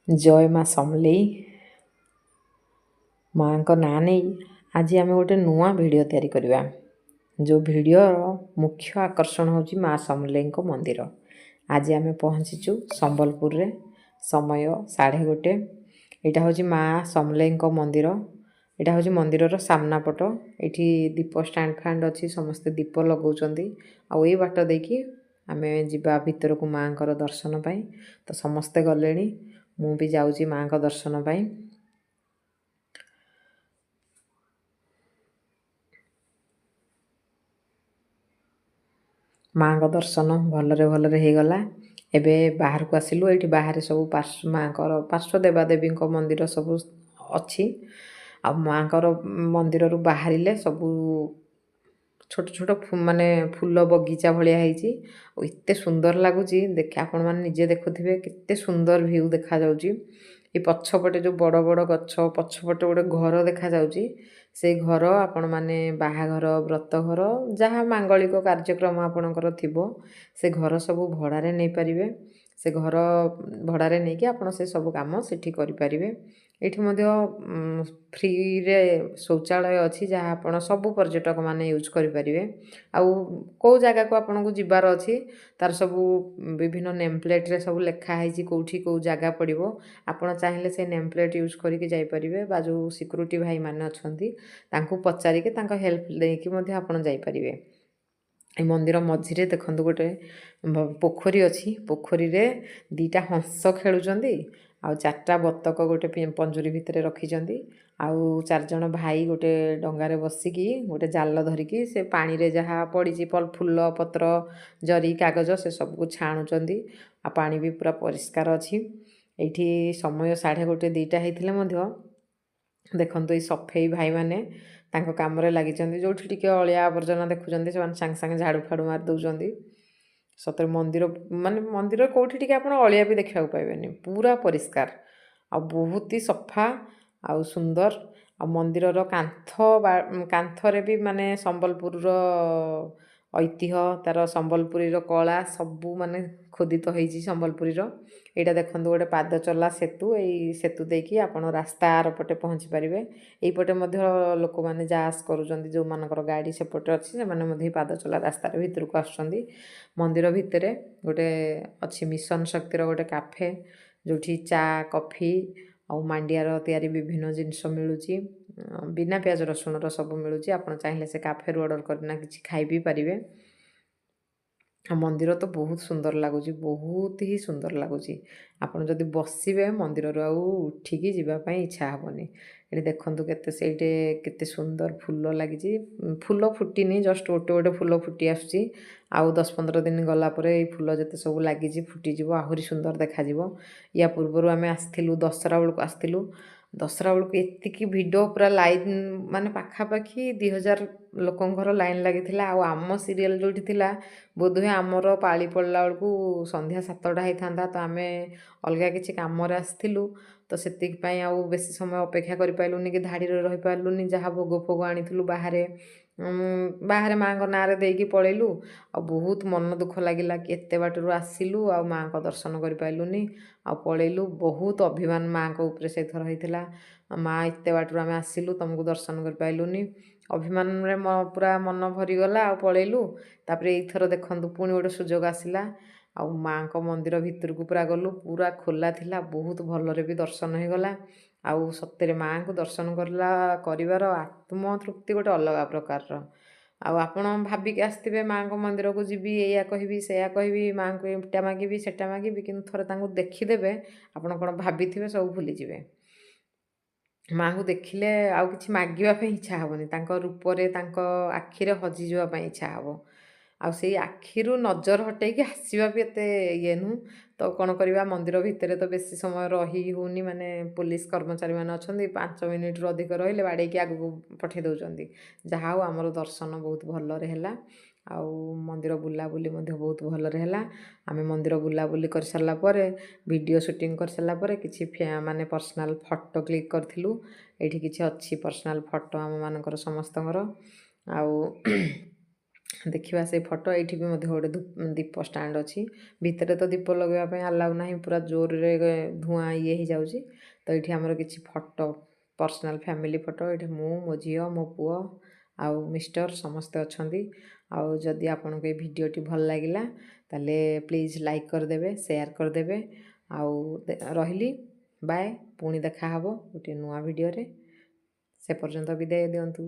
जय माँ समलेई माँ को ना नहीं आज आम गोटे नुआ भिडियो तैयारी करवा जो भिडियो मुख्य आकर्षण हूँ माँ समलेई मंदिर। आज आम पहुँचीचु संबलपुर रे समय 1:30। यहाँ हूँ माँ समलेई मंदिर। यहाँ हूँ मंदिर सामना पट। ये दीप स्टैंड फैंड अच्छी समस्ते दीप लगाउछंती। आई बाट देखी आम जा भीतर को माँ को दर्शन पाई तो समस्ते गले मु भी जाऊँगी माँ को दर्शन पाई। माँ को दर्शन भलरे भलरे हो गला। एबे बाहर को आसिलु। ये बाहर सब माँ को पार्श्व देवादेवी मंदिर सब अच्छी। आ माँ को मंदिर रु बाहरिले सबू छोट छोट माने फूल बगीचा भाया होते सुंदर लगुच। देखे आपण मैंने निजे देखुवे केते सुंदर भ्यू देखा जाउची। ये पछपटे जो बड़ बड़ गछ पछपटे गोटे घर देखा जाउची। से घर आपण माने बाहाघर व्रत घर जहाँ मांगलिक कार्यक्रम आपणकर थिबो से घर सब भड़ारे नहीं पारिबे। से घर भड़ारे नहीं कि आपण से सब काम सेठी करि पारिबे। एठी मध्य फ्री रे शौचालय अच्छी जहाँ आपण सब पर्यटक माने यूज करि पारिबे। आउ को जगह को आपन को जिबार अच्छी तार सब विभिन्न नेम प्लेट रे सब लिखा है कौटी कौ जगह पड़ो। आपड़ चाहिए से नेम प्लेट यूज करके जापारे बा जो सिक्यूरीटी भाई मैंने अच्छा पचारिके हेल्प लेकिन आप जापारे। ए मंदिर मझिरे देखंतु गोटे पोखरी अच्छी। पोखरी रे दीटा हंस खेलुचंदी आउ 4टा बतक गोटे पंजुरी भितर रखिचंदी। आउ 4 जण भाई गोटे डंगारे बसिकी गोटे जाल धरिकी से पानी रे जहाँ पड़ी फूल पत्र जरी कागज से सब को छाणुचंदी। आ पानी भी पूरा परिष्कार अच्छी। एठी समय 1:30-2टा होइथिले मध्य देखंतु ये सफेई भाई माने तांको काम रे लागिचंदी। जोठी टिके अलिया आवर्जना देखुचंदी से सांगे सांगे झाड़ू फाड़ू मार दउचंदी। सतरे मंदिर माने मंदिर कोठी टिके आपण अलिया भी देखा पाइबेनी पूरा परिष्कार आ बहुत ही सफा आ सुंदर। आ मंदिर कांथरे भी माने संबलपुर ऐतिह्य तार संबलपुरी कला सबू माने खोदित होइछि संबलपुरी। यहाँ देखो गोटे पाद चला सेतु। यही सेतु देखिए आपण रास्ता आर पटे पहुँची पारे। यहीपटे लोक मैंने जा आस कर जो मानकर गाड़ी सेपटे अच्छी से पाद चला रास्तार भितर को आसुँच। मंदिर भितर गोटे अच्छी मिशन शक्तिर गोटे काफे जोठी चा कॉफी और मांडियार तैयारी विभिन्न जिनस मिलूची बिना प्याज रसुण सब मिलूची। आपण चाहिए से काफे ऑर्डर करना कि खाई भी पारे। मंदिर तो बहुत सुंदर लगुच बहुत ही सुंदर लगुच। आपड़ जदि बसवे मंदिर आउ उठिकी जावाई इच्छा हेनी। ये देखु केते सुंदर फूल लगी फूल फुटनी जस्ट गोटे गोटे फूल फुटी आसुची। आउ 10-15 दिन गलापर ये फूल जिते सब लगी फुटीज आहरी सुंदर देखा। या पूर्वर आम आसलु दशहरा बेलू आसलु। दशहरा बेलू एतिकी भिड पूरा लाइन माने पाखापाखि 2000 लोकंर लाइन लगी। आम सीरियल जो बोधहुए आमर पाली पड़ला बेलू संध्या 7टा होता तो आम अलग किसी कम आसलु तो से बेसी समय अपेक्षा कर पार्लुनि कि धाड़ी रही पार्लुनि। जहाँ भोग फोग आणीलु बाहर माँ को ना देकी पलैलु आ बहुत मन दुख लगिला कि एत बाटू आसिलु आ माँ को दर्शन कर पार्लुनि आ पलैलु। बहुत अभिमान माँ को ऊपर से थर होता माँ एत बाटू आम आसिलु तुमको दर्शन कर पार्लुनि अभिमान रे पूरा मन भरीगला आ पलैलु। तापर एथर देखु पुणी गोटे सुजोग आसला आ माँ को मंदिर भितर को पूरा गलु पूरा खोला थिला बहुत भलरे भी दर्शन हो गला। आउ सत्य माँ को दर्शन कर आत्म तृप्ति गोटे अलग प्रकार आपण भाविक आसवे माँ को मंदिर को जीवी या कहबी से कहबी माँ को एटा मागिबी सेटा मागिबी कि थोड़े देखीदेवे आपण कौन भाभी सब भूलीजे। माँ को देखिले आउ किछि मागिबा इच्छा हेनी रूपरे आखिरे हजि जावाई इच्छा हे। आ से आखिरु नजर हटेकी आसवा भी एत ये नुह तो कौन करवा मंदिर भितर तो बेसी समय रही होनी माने पुलिस कर्मचारी मैंने अच्छा 5 मिनिट रु अधिक रही बाड़े आगू पठे दौरान। जहा हो आमर दर्शन बहुत भलरे है। आउ मंदिर बुलाबुली बहुत भलरे है। आम मंदिर बुलाबुली कर सारापर वीडियो शूटिंग कर सारापर किसी माने पर्सनाल फोटो क्लिक करूँ। ये किसी अच्छी पर्सनाल फोटो आम मानकर समस्त आउ ଦେଖିବା ସେଇ ଫଟୋ। ଏଇଠି ବି ମଧ୍ୟ ଗୋଟେ ଦୀପ ଷ୍ଟାଣ୍ଡ ଅଛି। ଭିତରେ ତ ଦୀପ ଲଗାଇବା ପାଇଁ ଆଲାଉ ନାହିଁ, ପୁରା ଜୋରରେ ଧୂଆଁ ଇଏ ହେଇଯାଉଛି। ତ ଏଇଠି ଆମର କିଛି ଫଟୋ, ପର୍ସନାଲ୍ ଫ୍ୟାମିଲି ଫଟୋ। ଏଇଠି ମୁଁ, ମୋ ଝିଅ, ମୋ ପୁଅ ଆଉ ମିଷ୍ଟର ସମସ୍ତେ ଅଛନ୍ତି। ଆଉ ଯଦି ଆପଣଙ୍କୁ ଏ ଭିଡ଼ିଓଟି ଭଲ ଲାଗିଲା ତାହେଲେ ପ୍ଲିଜ୍ ଲାଇକ୍ କରିଦେବେ, ସେୟାର କରିଦେବେ। ଆଉ ରହିଲି, ବାଏ। ପୁଣି ଦେଖା ହେବ ଗୋଟେ ନୂଆ ଭିଡ଼ିଓରେ। ସେ ପର୍ଯ୍ୟନ୍ତ ବିଦାୟ ଦିଅନ୍ତୁ।